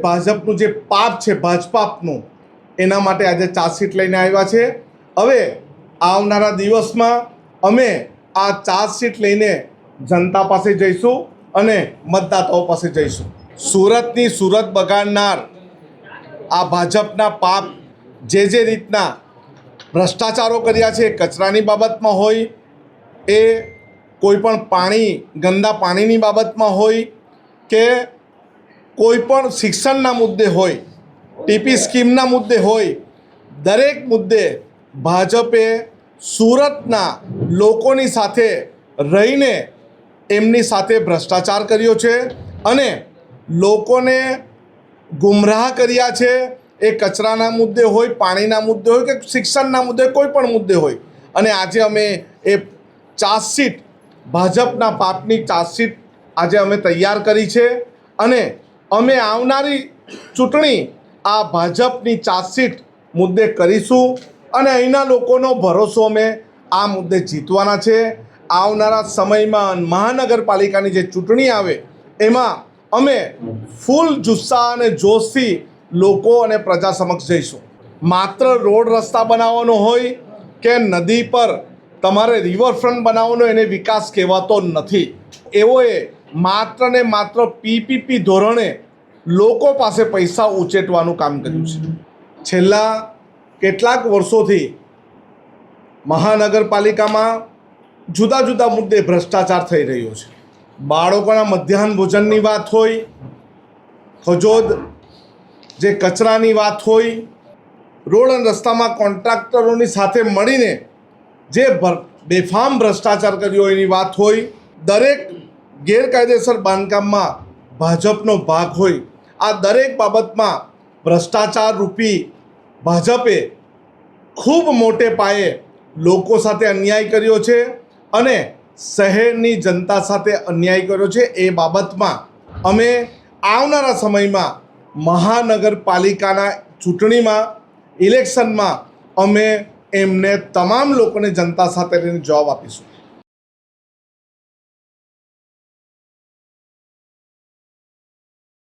ભાજપનું જે પાપ છે ભાજપાપનું એના માટે આજે ચાર્જશીટ લઈને આવ્યા છે। હવે આવનારા દિવસમાં અમે આ ચાર્જશીટ લઈને જનતા પાસે જઈશું અને મતદાતાઓ પાસે જઈશું। સુરતની સુરત બગાડનાર આ ભાજપના પાપ જે રીતના ભ્રષ્ટાચારો કર્યા છે, કચરાની બાબતમાં હોય, એ કોઈપણ પાણી ગંદા પાણીની બાબતમાં હોય કે કોઈપણ શિક્ષણના મુદ્દે હોય, ટીપી સ્કીમના મુદ્દે હોય, દરેક મુદ્દે ભાજપે સુરતના લોકોની સાથે રહીને એમની સાથે ભ્રષ્ટાચાર કર્યો છે અને લોકોને ગુમરાહ કર્યા છે। એ કચરાના મુદ્દે હોય, પાણીના મુદ્દે હોય કે શિક્ષણના મુદ્દે, કોઈ પણ મુદ્દે હોય। અને આજે અમે એ ચાર્જશીટ, ભાજપના પાપની ચાર્જશીટ આજે અમે તૈયાર કરી છે અને અમે આવનારી ચૂંટણી આ ભાજપની ચાર્જશીટ મુદ્દે કરીશું અને અહીંના લોકોનો ભરોસો અમે આ મુદ્દે જીતવાના છે। આવનારા સમયમાં મહાનગરપાલિકાની જે ચૂંટણી આવે એમાં અમે ફૂલ જુસ્સા અને જોશથી લોકો અને પ્રજા સમક્ષ જઈશું। માત્ર રોડ રસ્તા બનાવવાનો હોય કે નદી પર તમારે રિવરફ્રન્ટ બનાવવાનો, એને વિકાસ કહેવાતો નથી। એઓએ માત્ર ને માત્ર પીપીપી ધોરણે લોકો પાસે પૈસા ઉચેટવાનું કામ કર્યું છે। છેલ્લા કેટલાક વર્ષોથી મહાનગરપાલિકામાં જુદા જુદા મુદ્દે ભ્રષ્ટાચાર થઈ રહ્યો છે। બાળકોના મધ્યાહન ભોજનની વાત હોય, ખજોદ જે કચરાની વાત હોય, રોડ અને રસ્તામાં કોન્ટ્રાક્ટરોની સાથે મળીને જે બેફામ ભ્રષ્ટાચાર કર્યો એની વાત હોય, દરેક ગેરકાયદેસર બાંધકામમાં ભાજપનો ભાગ હોય, આ દરેક બાબતમાં ભ્રષ્ટાચાર રૂપી ભાજપે ખૂબ મોટે પાયે લોકો સાથે અન્યાય કર્યો છે અને શહેરની જનતા સાથે અન્યાય કર્યો છે। એ બાબતમાં અમે આવનારા સમયમાં મહાનગરપાલિકાના ચૂંટણીમાં, ઇલેક્શનમાં અમે એમને તમામ લોકોને જનતા સાથે રહીને જવાબ આપીશું।